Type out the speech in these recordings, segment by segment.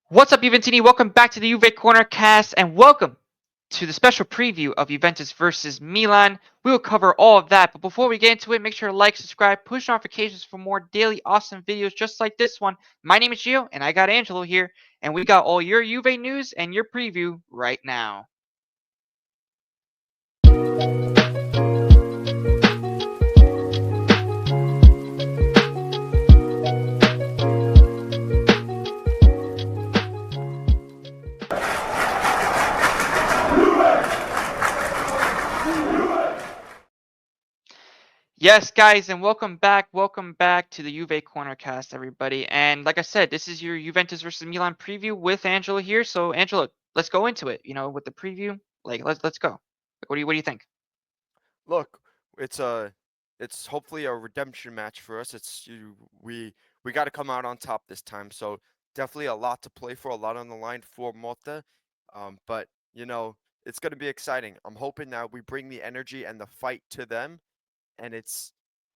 What's up, Juventini? Welcome back to the JuveCorner cast, and welcome to the special preview of Juventus versus Milan. We will cover all of that, but before we get into it, make sure to like, subscribe, push notifications for more daily awesome videos just like this one. My name is Gio, and I got Angelo here, and we got all your Juve news and your preview right now. Yes, guys, and welcome back. Welcome back to the Juve Corner cast, everybody. And like I said, this is your Juventus versus Milan preview with Angela here. So, Angela, let's go into it. With the preview, let's go. What do you think? Look, it's a it's hopefully a redemption match for us. We got to come out on top this time. So definitely a lot to play for, a lot on the line for Motta. But it's going to be exciting. I'm hoping that we bring the energy and the fight to them, and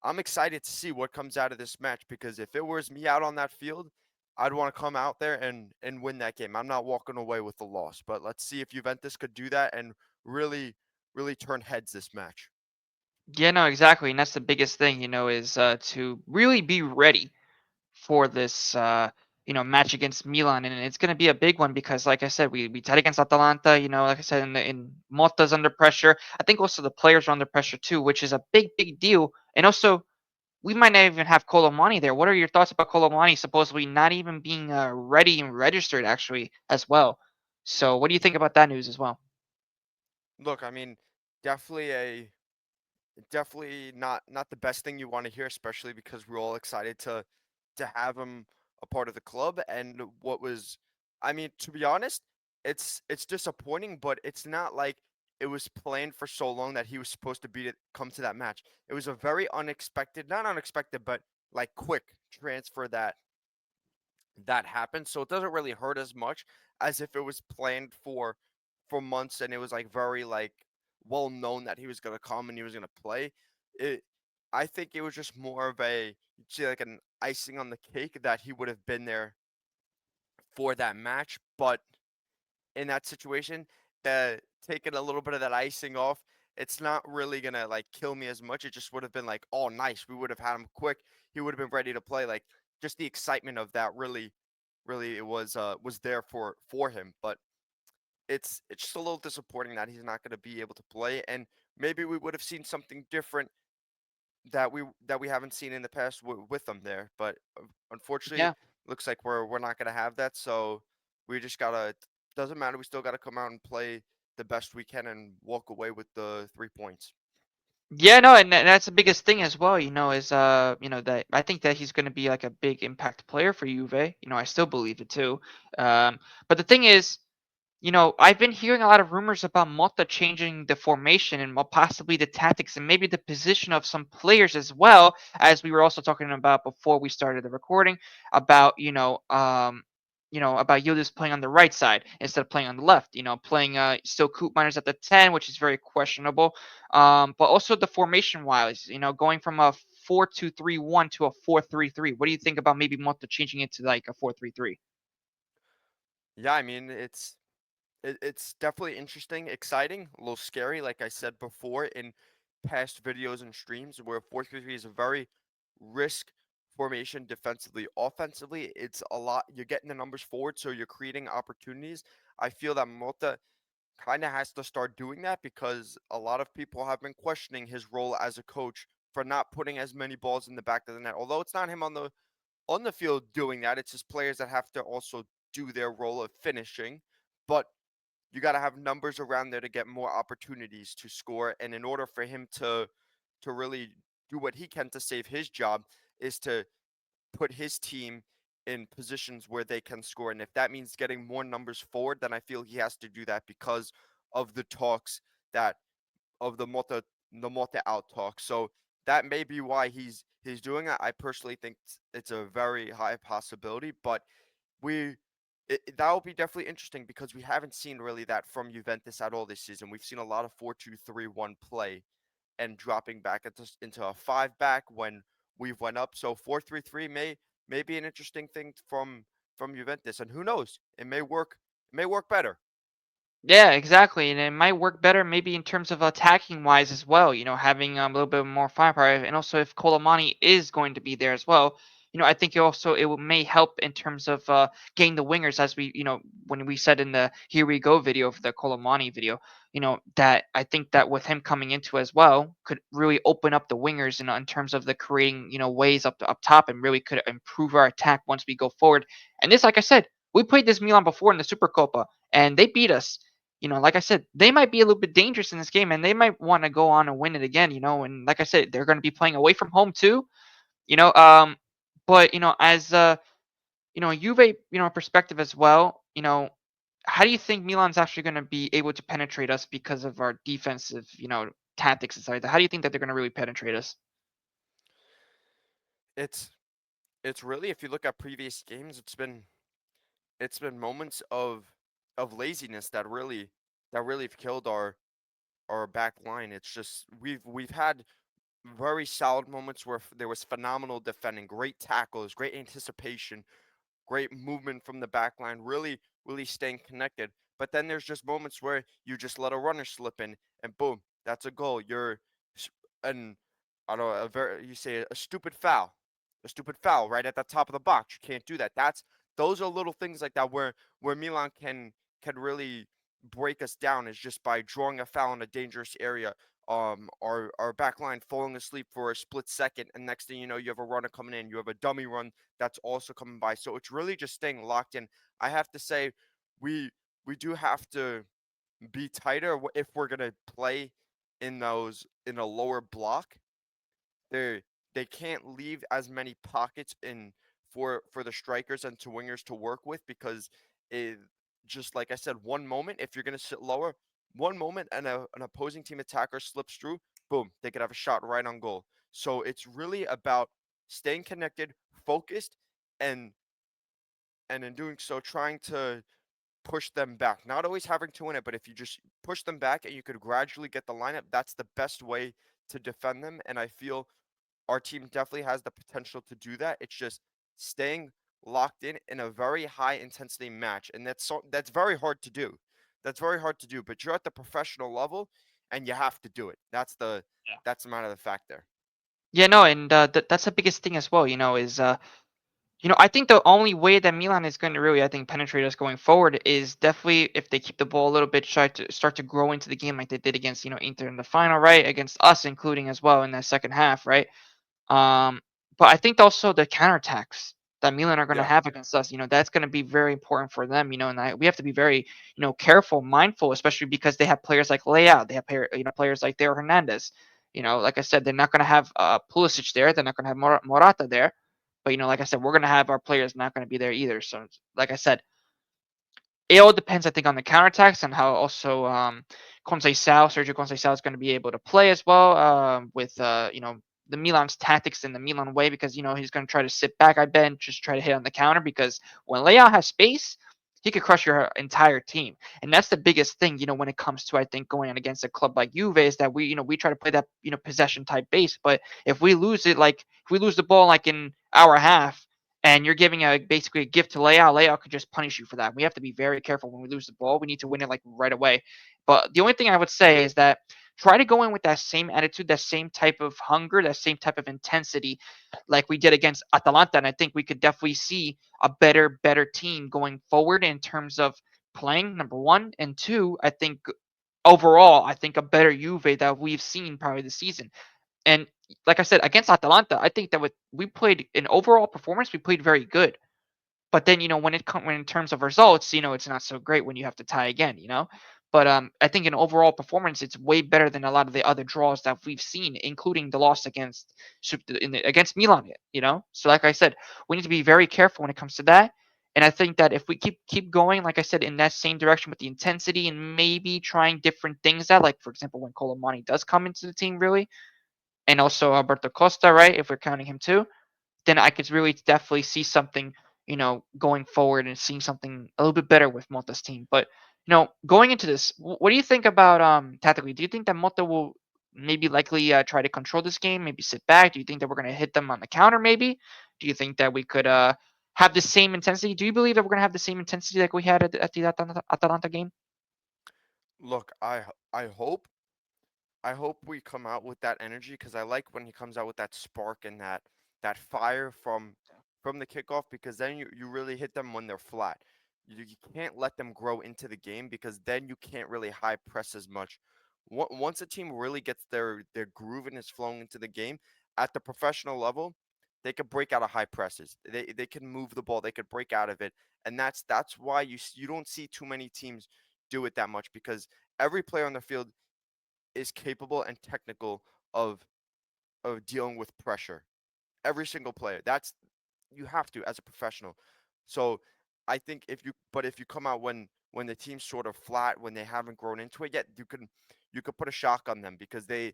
I'm excited to see what comes out of this match because if it was me out on that field, I'd want to come out there and win that game. I'm not walking away with the loss. But let's see if Juventus could do that and really turn heads this match. Yeah, no, exactly, and that's the biggest thing. Is to really be ready for this match against Milan, and it's going to be a big one because, like I said, we tied against Atalanta. Like I said, in Motta's under pressure. I think also the players are under pressure too, which is a big deal. And also, we might not even have Colomani there. What are your thoughts about Colomani supposedly not even being ready and registered actually as well? So, what do you think about that news as well? Look, I mean, definitely a definitely not the best thing you want to hear, especially because we're all excited to have him a part of the club. And what was, I mean, to be honest, it's disappointing, but it's not like it was planned for so long that he was supposed to come to that match. It was a very unexpected, not unexpected, but like quick transfer that happened. So it doesn't really hurt as much as if it was planned for months and it was like very like well known that he was gonna come and he was gonna play. It I think it was just more of a say like an icing on the cake that he would have been there for that match. But in that situation, taking a little bit of that icing off, it's not really gonna like kill me as much. It just would have been like, oh nice, we would have had him quick. He would have been ready to play. Like just the excitement of that really it was there for him. But it's just a little disappointing that he's not going to be able to play, and maybe we would have seen something different that we haven't seen in the past with him there. But unfortunately, Yeah. looks like we're not going to have that. So we just gotta doesn't matter. We still got to come out and play the best we can and walk away with the 3 points. Yeah, no, and that's the biggest thing as well, is that I think that he's going to be like a big impact player for Juve. I still believe it too. But the thing is, I've been hearing a lot of rumors about Motta changing the formation and possibly the tactics and maybe the position of some players as well, as we were also talking about before we started the recording about about Yildiz playing on the right side instead of playing on the left. Playing still Coop Miners at the 10, which is very questionable. But also the formation wise, going from a 4-2-3-1 to a 4-3-3. What do you think about maybe Motta changing it to like a 4-3-3? Yeah, I mean it's definitely interesting, exciting, a little scary, like I said before in past videos and streams, where 4-3-3 is a very risk formation defensively. Offensively, it's a lot. You're getting the numbers forward, so you're creating opportunities. I feel that Mota kind of has to start doing that because a lot of people have been questioning his role as a coach for not putting as many balls in the back of the net. Although it's not him on the field doing that, it's his players that have to also do their role of finishing. But you got to have numbers around there to get more opportunities to score. And in order for him to really do what he can to save his job, is to put his team in positions where they can score. And if that means getting more numbers forward, then I feel he has to do that because of the talks that of the Mota out talk. So that may be why he's doing it. I personally think it's a very high possibility, but we that will be definitely interesting because we haven't seen really that from Juventus at all this season. We've seen a lot of 4-2-3-1 play and dropping back into a five back when we've went up. So 4-3-3 may be an interesting thing from Juventus, and who knows, it may work better. Yeah, exactly, and it might work better maybe in terms of attacking wise as well. Having a little bit more firepower, and also if Colomani is going to be there as well. I think may help in terms of getting the wingers as when we said in the Here We Go video of the Colomani video. That I think that with him coming into as well could really open up the wingers in terms of the creating ways up top and really could improve our attack once we go forward. And this, like I said, we played this Milan before in the Supercopa and they beat us. Like I said, they might be a little bit dangerous in this game, and they might want to go on and win it again. And like I said, they're going to be playing away from home too. You know, um, but as Juve, perspective as well. How do you think Milan's actually going to be able to penetrate us because of our defensive, tactics and stuff like that? How do you think that they're going to really penetrate us? It's it's really, if you look at previous games, it's been moments of laziness that really have killed our back line. It's just we've had very solid moments where there was phenomenal defending, great tackles, great anticipation, great movement from the back line, really staying connected. But then there's just moments where you just let a runner slip in, and boom, that's a goal. S- and I don't know, you say a stupid foul right at the top of the box. You can't do that. Those are little things like that where Milan can really break us down is just by drawing a foul in a dangerous area. Our back line falling asleep for a split second, and next thing you know, you have a runner coming in. You have a dummy run that's also coming by. So it's really just staying locked in. I have to say, we we do have to be tighter if we're gonna play in a lower block. They they can't leave as many pockets in for the strikers and to wingers to work with because it just like I said, one moment if you're gonna sit lower, one moment and an opposing team attacker slips through, boom, they could have a shot right on goal. So it's really about staying connected, focused, and and in doing so trying to push them back. Not always having to win it, but if you just push them back and you could gradually get the lineup, that's the best way to defend them. And I feel our team definitely has the potential to do that. It's just staying locked in a very high intensity match, and that's very hard to do. That's very hard to do. But you're at the professional level, and you have to do it. That's the matter of the fact there. Yeah, no, and that's the biggest thing as well. Is I think the only way that Milan is going to really, I think, penetrate us going forward is definitely if they keep the ball a little bit, try to start to grow into the game like they did against, Inter in the final, right? Against us, including as well in that second half, right? Um, but I think also the counterattacks that Milan are going to Yeah. have against us, that's going to be very important for them, and we have to be very, careful, mindful, especially because they have players like Leao, they have players like Theo Hernandez. Like I said, they're not going to have Pulisic there, they're not going to have Morata there, but like I said, we're going to have our players not going to be there either. So, like I said, it all depends, I think, on the counterattacks and how also Sergio Conceição is going to be able to play as well with the Milan's tactics in the Milan way because he's going to try to sit back, I bet, and just try to hit on the counter because when Leao has space, he could crush your entire team, and that's the biggest thing when it comes to I think going against a club like Juve is that we try to play that possession type base, but if we lose it like if we lose the ball like in our half and you're giving basically a gift to Leao. Leao could just punish you for that. We have to be very careful when we lose the ball. We need to win it like right away. But the only thing I would say is that try to go in with that same attitude, that same type of hunger, that same type of intensity, like we did against Atalanta. And I think we could definitely see a better team going forward in terms of playing. Number one and two, I think overall, I think a better Juve that we've seen probably this season. And like I said, against Atalanta, I think that we played in overall performance, we played very good. But then when in terms of results, it's not so great when you have to tie again. But I think in overall performance, it's way better than a lot of the other draws that we've seen, including the loss against Milan. So like I said, we need to be very careful when it comes to that. And I think that if we keep going, like I said, in that same direction with the intensity and maybe trying different things that, like for example, when Colomani does come into the team, really, and also Alberto Costa, right? If we're counting him too, then I could really definitely see something, going forward and seeing something a little bit better with Mota's team. But going into this, what do you think about tactically? Do you think that Mota will maybe likely try to control this game, maybe sit back? Do you think that we're gonna hit them on the counter? Maybe. Do you think that we could? have the same intensity? Do you believe that we're gonna have the same intensity like we had at the Atalanta game? Look, I hope we come out with that energy because I like when he comes out with that spark and that fire from the kickoff because then you really hit them when they're flat. You can't let them grow into the game because then you can't really high press as much. Once a team really gets their groove and is flowing into the game at the professional level, they could break out of high presses. They can move the ball. They could break out of it, and that's why you don't see too many teams do it that much because every player on the field is capable and technical of dealing with pressure. Every single player. That's you have to as a professional. So I think if you come out when the team's sort of flat, when they haven't grown into it yet, you could put a shock on them because the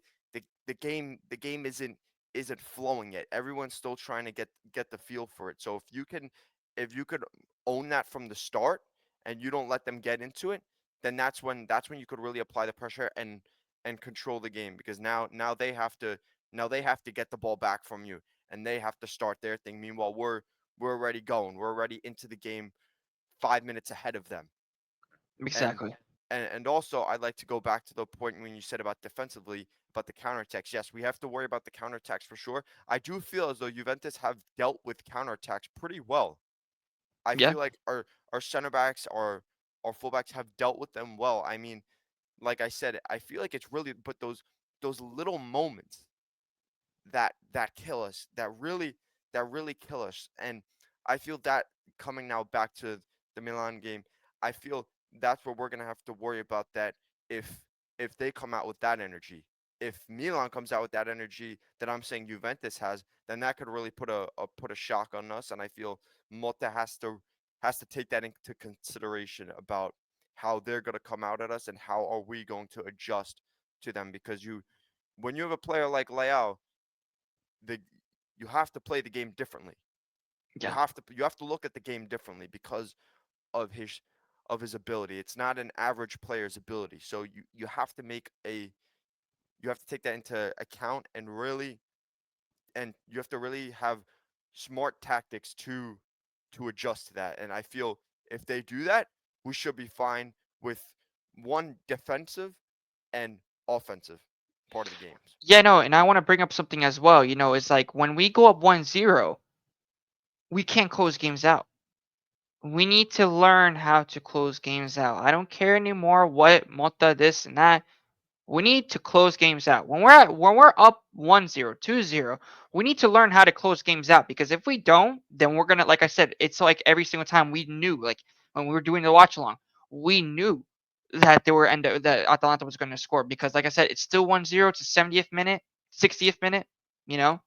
game isn't flowing yet. Everyone's still trying to get the feel for it. So if you could own that from the start and you don't let them get into it, then that's when you could really apply the pressure and control the game because now they have to get the ball back from you and they have to start their thing. Meanwhile, we're already going. We're already into the game 5 minutes ahead of them. And Exactly. and also I'd like to go back to the point when you said about defensively about the counterattacks. Yes, we have to worry about the counterattacks for sure. I do feel as though Juventus have dealt with counterattacks pretty well. I Yeah. feel like our center backs, our fullbacks have dealt with them well. I mean, like I said, I feel like it's really but those little moments that kill us, that really kill us. And I feel that coming now back to the Milan game, I feel that's where we're gonna have to worry about that if they come out with that energy. If Milan comes out with that energy that I'm saying Juventus has, then that could really put a shock on us. And I feel Motta has to take that into consideration about how they're gonna come out at us and how are we going to adjust to them because you when you have a player like Leao the you have to play the game differently. Yeah. You have to look at the game differently because of his ability. It's not an average player's ability. So you have to you have to take that into account and you have to really have smart tactics to adjust to that. And I feel if they do that, we should be fine with one defensive and offensive part of the games. Yeah, no, and I want to bring up something as well. It's like when we go up 1-0, we can't close games out. We need to learn how to close games out. I don't care anymore what Mota this and that. We need to close games out. When we're up 1-0, 2-0, we need to learn how to close games out because if we don't, then we're going to like I said, it's like every single time we knew like when we were doing the watch along, we knew that Atalanta was going to score because like I said, it's still 1-0 to 70th minute, 60th minute, you know.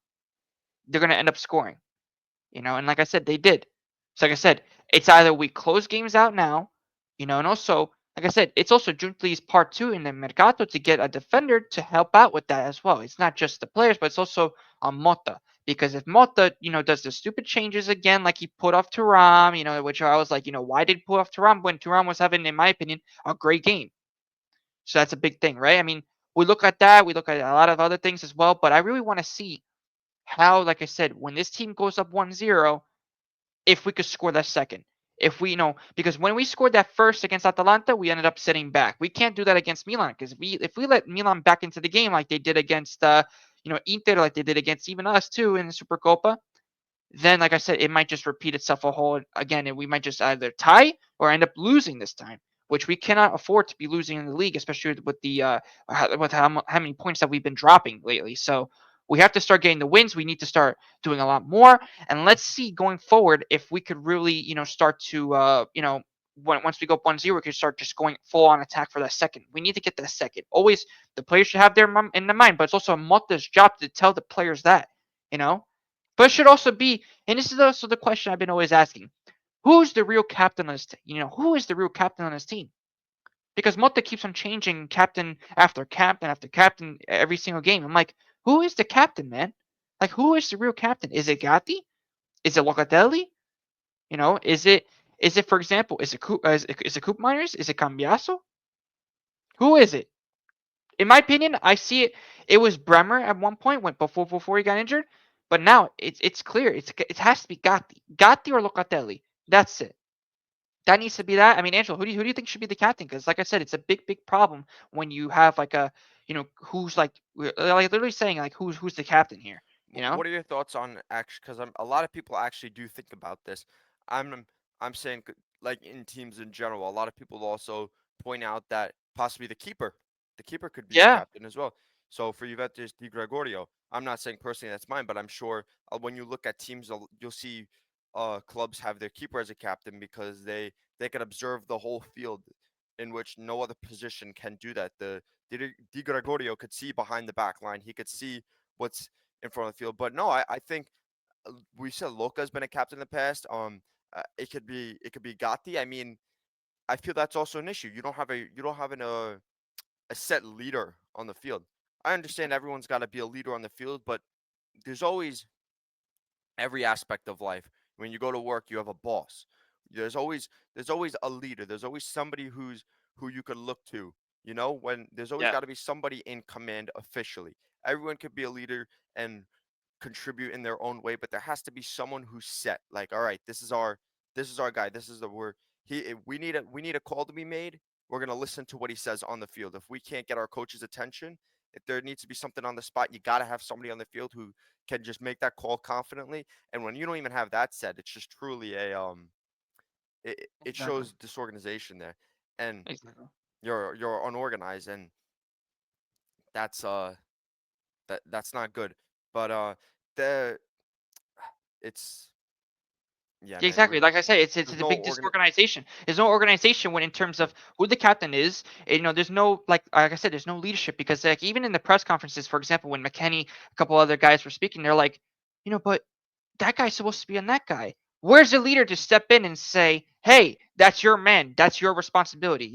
They're going to end up scoring. And like I said, they did. So like I said, it's either we close games out now, and also like I said, it's also Juntley's part two in the Mercato to get a defender to help out with that as well. It's not just the players, but it's also on Mota. Because if Mota, does the stupid changes again, like he put off Turam, which I was like, why did he put off Turam when Turam was having, in my opinion, a great game? So that's a big thing, right? I mean, we look at that, we look at a lot of other things as well, but I really want to see how, like I said, when this team goes up 1-0, if we could score that second. If we, because when we scored that first against Atalanta, we ended up sitting back. We can't do that against Milan because if we let Milan back into the game like they did against, Inter, like they did against even us too in the Supercopa, then like I said, it might just repeat itself a whole again, and we might just either tie or end up losing this time, which we cannot afford to be losing in the league, especially with the with how many points that we've been dropping lately. So we have to start getting the wins. We need to start doing a lot more, and let's see going forward if we could really start to once we go up 1-0, we can start just going full on attack for that second. We need to get that second. Always the players should have their in the mind, but it's also Motta's job to tell the players that you know but it should also be, and this is also the question I've been always asking: who's the real captain on this team? Who is the real captain on this team? Because Motta keeps on changing captain after captain after captain every single game. I'm like, who is the captain, man? Like, who is the real captain? Is it Gatti? Is it Locatelli? Is it for example, is it Coop Miners? Is it Cambiaso? Who is it? In my opinion, I see it. It was Bremer at one point when before he got injured. But now it's clear. It has to be Gatti or Locatelli. That's it. That needs to be that. I mean, Angelo, who do you think should be the captain? Because like I said, it's a big problem when you have like a who's like literally saying like who's the captain here. You know? What are your thoughts on actually? Because a lot of people actually do think about this. I'm I'm saying like in teams in general, a lot of people also point out that possibly the keeper could be the Yeah, captain as well. So for Juventus, Di Gregorio. I'm not saying personally that's mine, but I'm sure when you look at teams, you'll see clubs have their keeper as a captain because they can observe the whole field, in which no other position can do that. The Di Gregorio could see behind the back line. He could see what's in front of the field. But no, I think we said Loca's been a captain in the past. It could be Gatti. I mean, I feel that's also an issue. You don't have a set leader on the field. I understand everyone's got to be a leader on the field, but there's always every aspect of life. When you go to work, you have a boss. There's always a leader. There's always somebody who you could look to. When there's always yeah, got to be somebody in command officially. Everyone could be a leader and contribute in their own way, but there has to be someone who's set. Like, all right, this is our guy. This is the word. We need a call to be made. We're gonna listen to what he says on the field. If we can't get our coach's attention, if there needs to be something on the spot, you gotta have somebody on the field who can just make that call confidently. And when you don't even have that said, it's just truly it exactly, shows disorganization there, and exactly. you're unorganized, and that's that's not good. But the it's yeah, Yeah, man. exactly. Like I said, it's There's a no big organ. disorganization. There's no organization when in terms of who the captain is. And, there's no like I said, there's no leadership because like even in the press conferences, for example, when McKenny, a couple other guys were speaking, they're like, but that guy's supposed to be on that guy. Where's the leader to step in and say, "Hey, that's your man. That's your responsibility."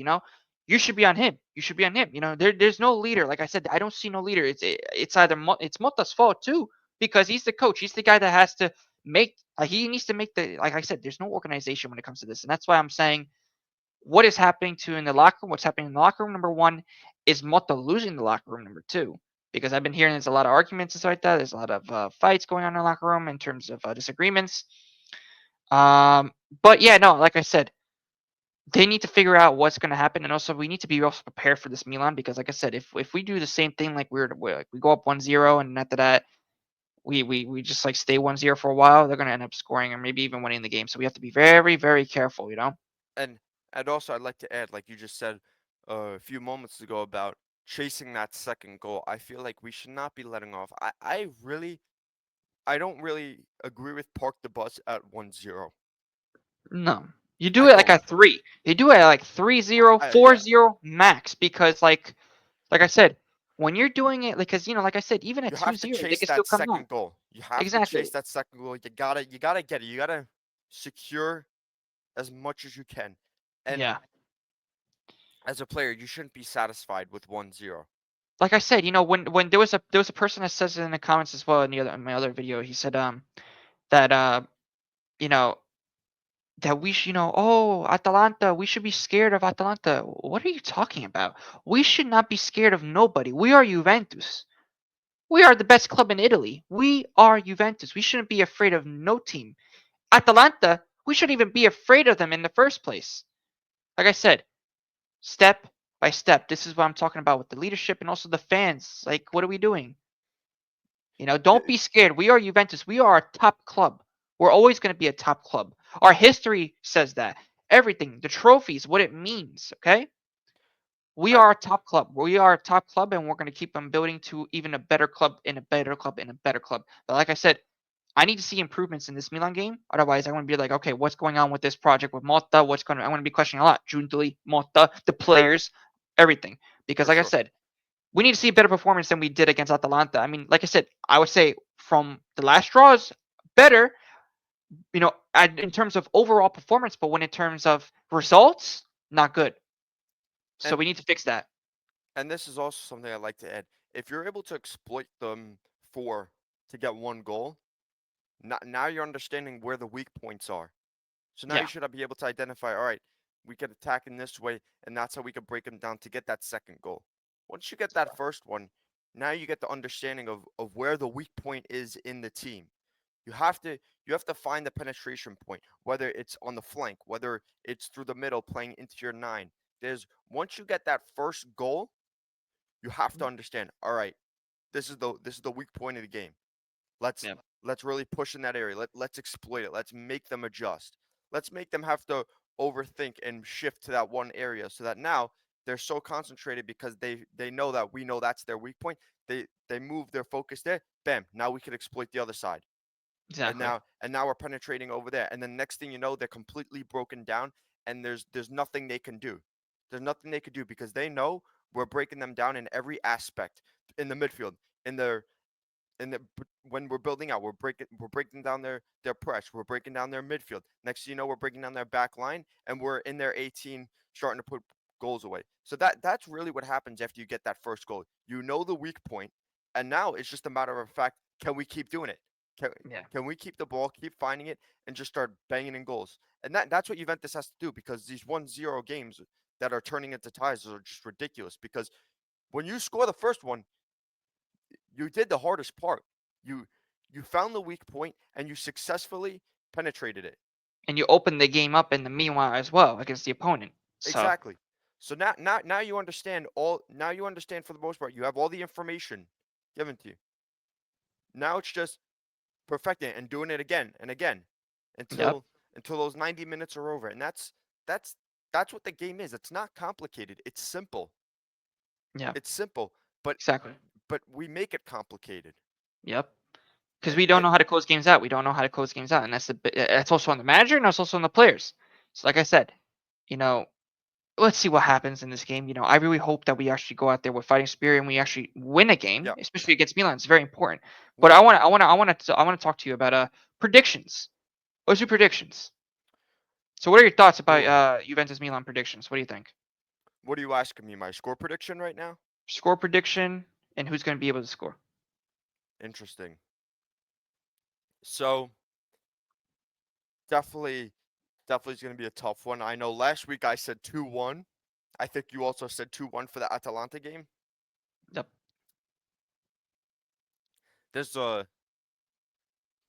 You should be on him. You should be on him. There's no leader. Like I said, I don't see no leader. It's either it's Mota's fault too because he's the coach. He's the guy that has to make. He needs to make the. Like I said, there's no organization when it comes to this, and that's why I'm saying what is happening to in the locker room. What's happening in the locker room? Number one is Mota losing the locker room. Number two, because I've been hearing there's a lot of arguments and stuff like that. There's a lot of fights going on in the locker room in terms of disagreements. Um, but yeah, no, like I said, they need to figure out what's going to happen, and also we need to be also prepared for this Milan because, like I said, if we do the same thing like like we go up 1-0 and after that we just like stay 1-0 for a while, they're going to end up scoring or maybe even winning the game. So we have to be very very careful. and and also I'd like to add, like you just said a few moments ago about chasing that second goal. I feel like we should not be letting off. I don't really agree with park the bus at 1-0. No. You do I it like don't. a 3. You do it at like 3-0, Yeah, 4-0 max because like I said, when you're doing it because like I said, even at you have to 2-0, they chase can still that come back. second goal. You have to chase Exactly. that second goal. You gotta get it. You gotta secure as much as you can. And Yeah. as a player, you shouldn't be satisfied with 1-0. Like I said, when there was a person that says it in the comments as well in my other video, he said that you know that we should, oh, Atalanta, we should be scared of Atalanta. What are you talking about? We should not be scared of nobody. We are Juventus. We are the best club in Italy. We are Juventus. We shouldn't be afraid of no team. Atalanta, we shouldn't even be afraid of them in the first place. Like I said, step by step. This is what I'm talking about with the leadership and also the fans. Like, what are we doing? Don't Y- be scared. We are Juventus. We are a top club. We're always going to be a top club. Our history says that. Everything, the trophies, what it means, okay? We I are a top club. We are a top club, and we're going to keep on building to even a better club and a better club and a better club. But like I said, I need to see improvements in this Milan game. Otherwise, I'm going to be like, okay, what's going on with this project with Motta? I'm going to be questioning a lot. Giuntoli, Motta, the players, everything. Because for like I sure. said, we need to see a better performance than we did against Atalanta. I mean, like I said, I would say from the last draws, better, in terms of overall performance, but when in terms of results, not good. So And we need to fix that. and this is also something I'd like to add. If you're able to exploit them for to get one goal, now you're understanding where the weak points are. So now you Yeah, should be able to identify, all right, we could attack in this way, and that's how we could break them down to get that second goal. Once you get that first one, now you get the understanding of where the weak point is in the team. You have to you have to find the penetration point, whether it's on the flank, whether it's through the middle playing into your nine. There's once you get that first goal, you have to understand, all right, this is the weak point of the game. Let's Yeah. let's really push in that area. Let's exploit it. Let's make them adjust. Let's make them have to overthink and shift to that one area so that now they're so concentrated because they know that we know that's their weak point. They move their focus there. Bam, now we can exploit the other side. and Exactly. now and now we're penetrating over there, and then next thing you know they're completely broken down, and there's nothing they can do. There's nothing they could do because they know we're breaking them down in every aspect, in the midfield, in their in the when we're building out, we're breaking down their press, we're breaking down their midfield. Next thing you know, we're breaking down their back line, and we're in their 18 starting to put goals away. So that's really what happens after you get that first goal. You know the weak point, and now it's just a matter of fact, can we keep doing it? Can, Yeah. can we keep the ball, keep finding it, and just start banging in goals? And that's what Juventus has to do, because these 1-0 games that are turning into ties are just ridiculous. Because when you score the first one, you did the hardest part. You you found the weak point and you successfully penetrated it. And you open the game up in the meanwhile as well against the opponent. So Exactly. So now you understand all. Now you understand, for the most part. You have all the information given to you. Now it's just perfecting it and doing it again and again yep. until those 90 minutes are over. And that's that's what the game is. It's not complicated. It's simple. Yeah. It's simple, but Exactly. we make it complicated. Yep. Because And, we don't and know how to close games out. We don't know how to close games out, and that's also on the manager and that's also on the players. So like I said, you know, let's see what happens in this game. I really hope that we actually go out there with fighting spirit and we actually win a game, yeah, especially against Milan. It's very important. But we I want to talk to you about predictions. What's your predictions? So what are your thoughts about ooh, Juventus Milan predictions? What do you think? what are you asking me? My score prediction right now? Score prediction and who's going to be able to score? Interesting. So definitely, definitely is going to be a tough one. I know last week I said 2-1. I think you also said 2-1 for the Atalanta game. Yep. This a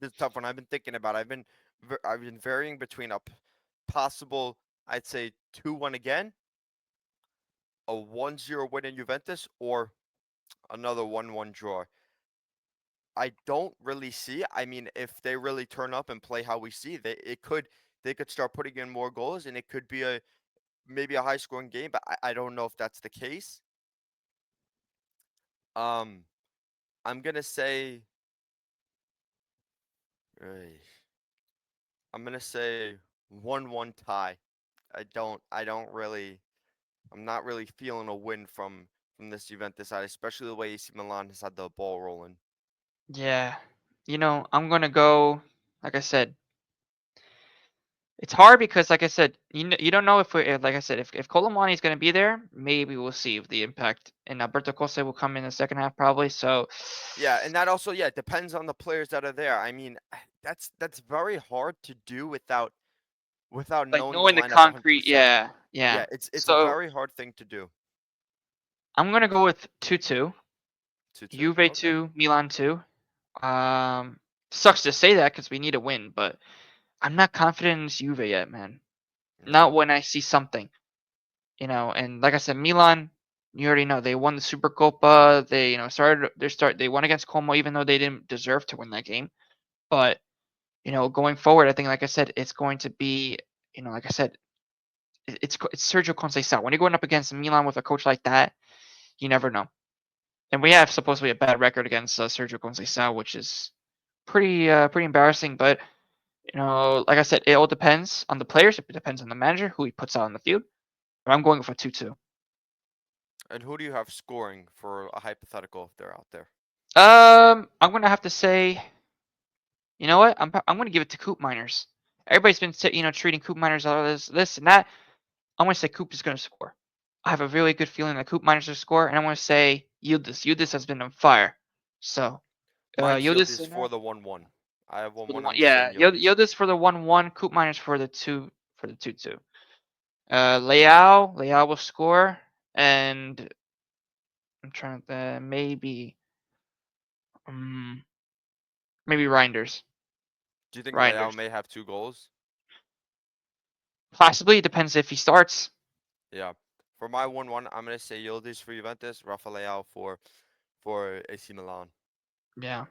this is a tough one. I've been thinking about. I've been varying between possible, I'd say 2-1 again, a 1-0 win in Juventus, or another 1-1 draw. I don't really see. I mean, if they really turn up and play how we see, they could start putting in more goals, and it could be a maybe a high scoring game, but I don't know if that's the case. Um, I'm gonna say, uh, I'm gonna say 1-1 tie. I don't really, I'm not really feeling a win from this Juventus side, especially the way AC Milan has had the ball rolling. Yeah. I'm going to go, like I said, it's hard because, like I said, you don't know like I said, if Colomani is going to be there, maybe we'll see if the impact. And Alberto Costa will come in the second half probably. So, Yeah, and that also, yeah, depends on the players that are there. I mean, that's very hard to do without like knowing the knowing the lineup concrete, 100%. yeah, yeah. Yeah, it's a So very hard thing to do. I'm gonna go with 2-2, 2-2. Juve Okay. 2, Milan 2. Um, Sucks to say that because we need a win, but I'm not confident in this Juve yet, man. Not No. when I see something, And like I said, Milan, you already know they won the Supercopa. They, started their start. They won against Como, even though they didn't deserve to win that game. But going forward, I think, like I said, it's going to be, like I said, it's Sergio Conceição. When you're going up against Milan with a coach like that, you never know. And we have supposedly a bad record against Sergio Conceição, which is pretty embarrassing. But like I said, it all depends on the players. It depends on the manager who he puts out on the field. But I'm going for 2-2. And who do you have scoring for a hypothetical if they're out there? I'm gonna have to say, you know what? I'm gonna give it to Coop Miners. Everybody's been treating Coop Miners all this and that. I'm gonna say Coop is gonna score. I have a really good feeling that Coop Miners will score, and I'm gonna say Yildiz. Yildiz has been on fire. So Mine's Yildiz Yildiz and for the 1-1. I have for the 1-1. one, I'm saying yeah, Yildiz. Yildiz for the 1-1. Coop Miners for the 2-2. Leao will score, and I'm trying to um, maybe Reinders. Do you think Leao Reinders. may have 2 goals? Possibly. It depends if he starts. Yeah. For my 1-1, I'm gonna say Yildiz for Juventus, Rafael for AC Milan. Yeah.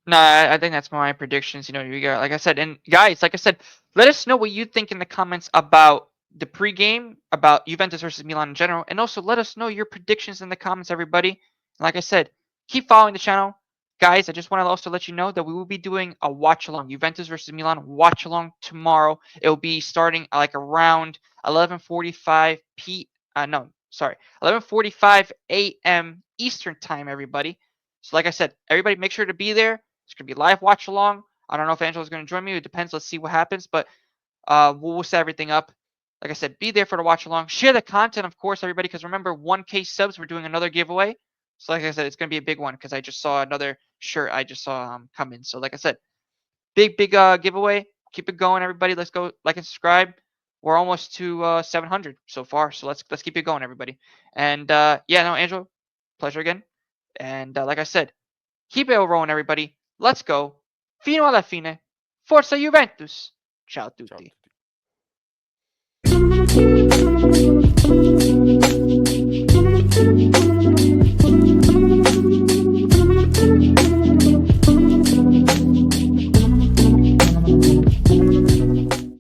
No, I think that's my predictions. You got, like I said, and guys, like I said, let us know what you think in the comments about the pregame, about Juventus versus Milan in general, and also let us know your predictions in the comments, everybody. And like I said, keep following the channel, guys. I just want to also let you know that we will be doing a watch along, Juventus versus Milan watch along tomorrow. It will be starting like around 11:45 p. No, sorry, 11:45 a.m. Eastern time, everybody. So, like I said, everybody make sure to be there. It's gonna be live watch along. I don't know if Angela's gonna join me. It depends. Let's see what happens. But we'll set everything up. Like I said, be there for the watch along. Share the content, of course, everybody. Because remember, 1K subs, we're doing another giveaway. So like I said, it's gonna be a big one because I just saw another shirt I just saw come in. So like I said, big giveaway. Keep it going, everybody. Let's go like and subscribe. We're almost to 700 so far. So let's keep it going, everybody. And yeah, no, Angela, pleasure again. And like I said, keep it rolling, everybody. Let's go. Fino alla fine. Forza Juventus. Ciao a Ciao. tutti.